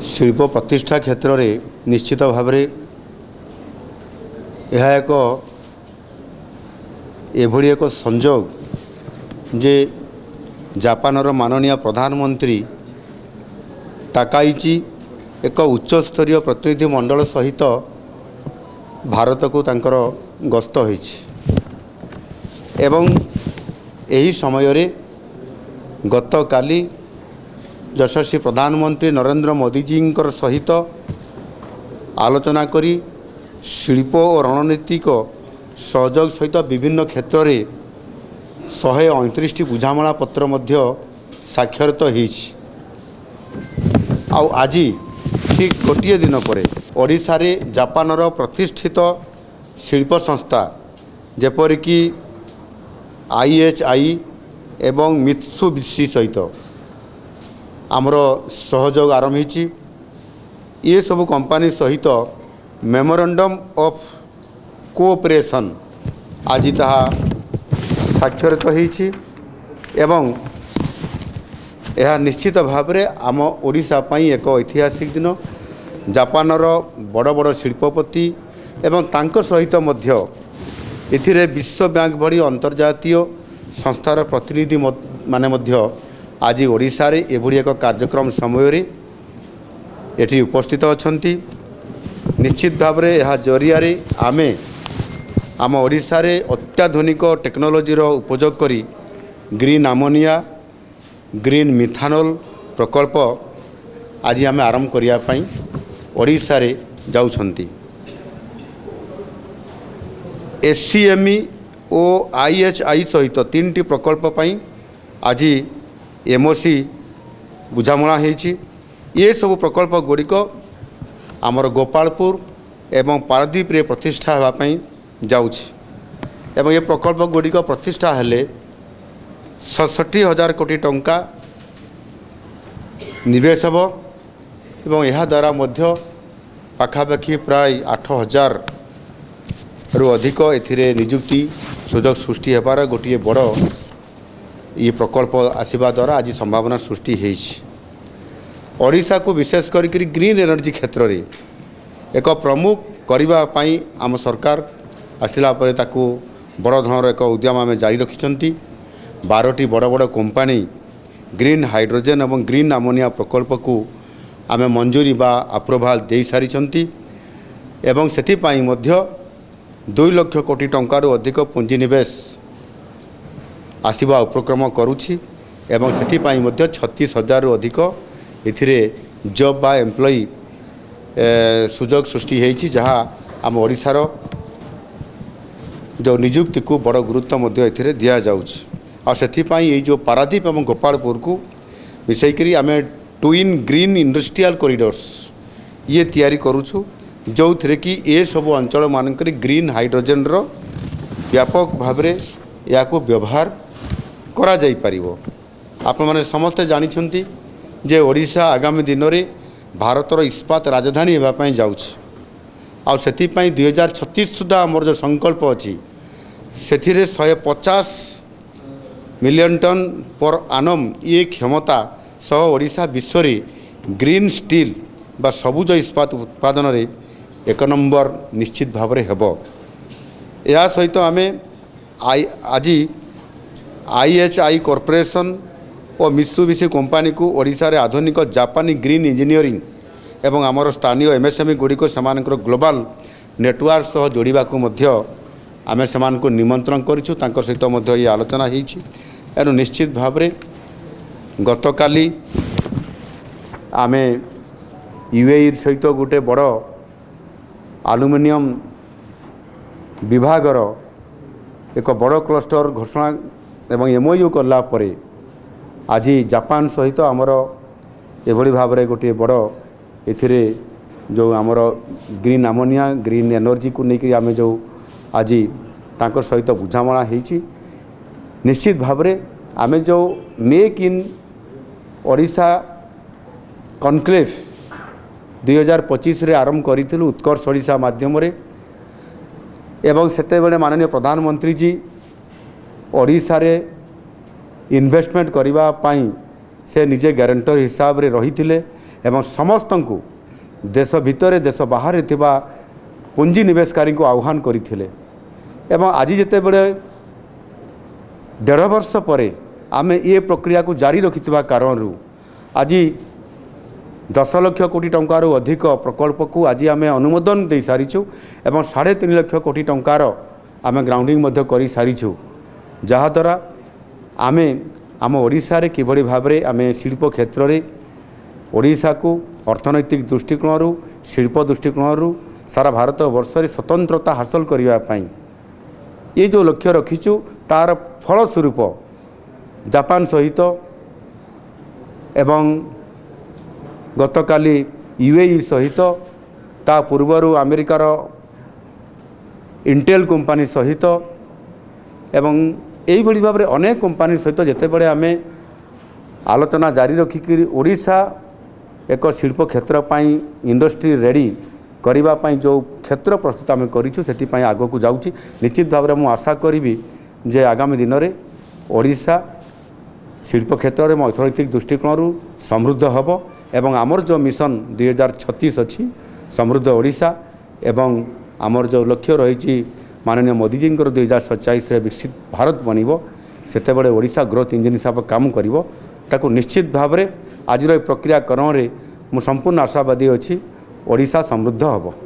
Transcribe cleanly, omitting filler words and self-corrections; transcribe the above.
शिल्प प्रतिष्ठा क्षेत्र में निश्चित भाव यह एक संजोग जे जापानर माननीय प्रधानमंत्री ताकाइची एक उच्च स्तरीय प्रतिनिधि मंडल सहित भारत को तांकर गस्त होइछि एवं एही समय रे गत काली यशस्वी प्रधानमंत्री नरेंद्र मोदी जी सहित आलोचना करी शिल्प और रणनीतिक सहयोग सहित विभिन्न क्षेत्र में 129 बुझामणा पत्र मध्य साक्षरित होइछि। आज ठीक गोटे दिन पर ओडिशा रे जापानर प्रतिष्ठित शिल्प संस्था जेपरिक IHI एवं मित्सुबिशी सहित आमर सहयोग आरंभ होइछि। ये सब कंपनी सहित मेमोरेंडम ऑफ कोऑपरेशन आज ताहा स्वाक्षरित होइछि एवं यह निश्चित भाव में आम ओडिशा पई एक ऐतिहासिक दिन। जापानर बड़ बड़ शिल्पपति एवं तांकर सहित मध्य एथिरे विश्व बैंक भली अंतर्जातीय संस्थार प्रतिनिधि माने मध्य आज ओडिशा रे एभली एक कार्यक्रम समय रे एठी उपस्थित अछंती। निश्चित भाव में यह जरिया रे आमे आम ओडिशा रे अत्याधुनिक टेक्नोलोजी रो उपयोग करी ग्रीन अमोनिया ग्रीन मिथानल प्रकल्प आज आम आरंभ करिया पई ओडिशा रे जाउछंती। SCME और IHI सहित 3टी प्रकल्प पई आज MOC बुझामणा होइछि। ये सब प्रकल्प गुड़िक आमर गोपालपुर एवं पारादीप रे प्रतिष्ठा हेबा पई जाउछि एवं ये प्रकल्प गुड़िक प्रतिष्ठा हेले 67,000 कोटी टंका निवेश हेब एवं यह द्वारा मध्य पाखापाखि प्राय 8,000 रु अधिक एथिरे नियुक्ति सुजोग सृष्टि हेबार गोटे बड़ ये प्रकल्प आसीबा द्वारा आज संभावना सृष्टि होइछि। ओडिशा को विशेष करी ग्रीन एनर्जी क्षेत्र में एक प्रमुख करबा पई आम सरकार आसिला परे ताकू बड़ धৰণৰ एक उद्यम आम जारी रखिछंती। 12टी बड़ बड़ कंपनी ग्रीन हाइड्रोजेन और ग्रीन अमोनिया प्रकल्प को आम मंजूरी बा अप्रूवाल दे सारी एवं सेथिपाई मध्य 2 लाख कोटी टंकार अधिक पुंजीनिवेश आसीबा उपक्रम करुछि एवं सेथिपाई मध्य 36,000 रु अधिक एथिरे जॉब बा एम्प्लॉई सुजोग सृष्टि होइछि जहाँ आम ओडिशार जो नियुक्ति को बड़ गुरुत्व मध्य एथिरे दिया जाउछि। और सेथिपाई ये जो पारादीप एवं गोपालपुर को मिसैकरी आम ट्विन ग्रीन इंडस्ट्रियल कॉरिडोर्स ये तैयारी करूछु जो थे कि ये सब अंचल मानक ग्रीन हाइड्रोजेन रो व्यापक भाव में या को व्यवहार करा जाई परिवो। आपण माने समस्त जानिछंती जे ओडिशा आगामी दिन में भारतर इस्पात राजधानी हेबा पई जाउछि। आ सेथिपाई 2036 सुधा आमर जो संकल्प अच्छी सेथिरे 150 मिलियन टन पर आनम ये क्षमता सह ओडिशा विश्व में ग्रीन स्टील बा सबुज इस्पात उत्पादन रे 1 नंबर निश्चित भाव में हेब। या सहित आमे आज IHI कॉर्पोरेशन और मित्सुबिशी कंपनी को ओडिशा रे आधुनिक जापानी ग्रीन इंजीनियरिंग एवं आमर स्थानीय MSME गुड़िक सेमानकर ग्लोबल नेटवर्क सह जोड़िबा को मध्य आमे सेमान को निमंत्रण करिछु। तांकर सहित मध्य ये आलोचना होइछि एनु निश्चित भाव में गतकाली आमे UAE सहित गोटे बड़ एल्युमिनियम विभागर एक बड़ क्लस्टर घोषणा एवं MOU कला परे आज जापान सहित आमर एभली भाव में गोटे बड़ एथिरे जो आमर ग्रीन अमोनिया ग्रीन एनर्जी को लेकर आम जो आज तांकर सहित बुझामणा होइछि। निश्चित भाव में आम जो मेक इन ओडिशा कॉन्क्लेव 2025 रे आरंभ करिथिलु उत्कर्ष ओडिशा माध्यम रे एवं सेते बेले माननीय प्रधानमंत्री जी ओडिशा रे इन्वेस्टमेंट करबा पाई से निजे ग्यारंटर हिसाब रे रही थिले एवं समस्त को देश भितर देश बाहर थिबा पुंजी निवेशकारी को आह्वान करथिले एवं आज जिते बड़े 1.5 वर्ष पर आम ये प्रक्रिया को जारी रखिथिबा कारण आज 10 लाख कोटी टंकार अधिक प्रकल्प को आज आम अनुमोदन दे सारीचु एवं 3.5 लाख कोटी टंकार आम ग्राउंडिंग मध्य कर सारीचु जहाद्वारा आम आम ओडिशा रे किभଳି भाबरे आम शिल्प क्षेत्र रे ओडिशा को अर्थनैतिक दृष्टिकोण शिल्प दृष्टिकोण सारा भारत वर्ष रे स्वतंत्रता हासिल करने पाई ये जो लक्ष्य रखीचु तार फलस्वरूप जापान सहित एवं गतकाली यूएई सहित ता पूर्वर अमेरिकार इंटेल कंपनी सहित एवं यही भाव में अनेक कंपनी सहित जिते बड़े आम आलोचना जारी रखिक ओडिशा एक शिल्प क्षेत्र पाई इंडस्ट्री रेडी करने जो क्षेत्र प्रस्तुत आम करूँ से आग को जाऊँगी निश्चित भाव में मुझे आशा करी जे आगामी दिन में ओडिशा शिल्प क्षेत्र में अर्थनैतिक दृष्टिकोण समृद्ध हम एवं आमर जो मिशन 2036 अच्छी समृद्ध ओडिशा एवं आमर जो लक्ष्य रही माननीय मोदी जी 2047 विकसित भारत बनब से ओडिशा ग्रोथ इंजिन हिसाब काम करिवो ताकू निश्चित भाव में आज प्रक्रियाकरण में मुझे संपूर्ण आशावादी अच्छी ओडिशा समृद्ध हम।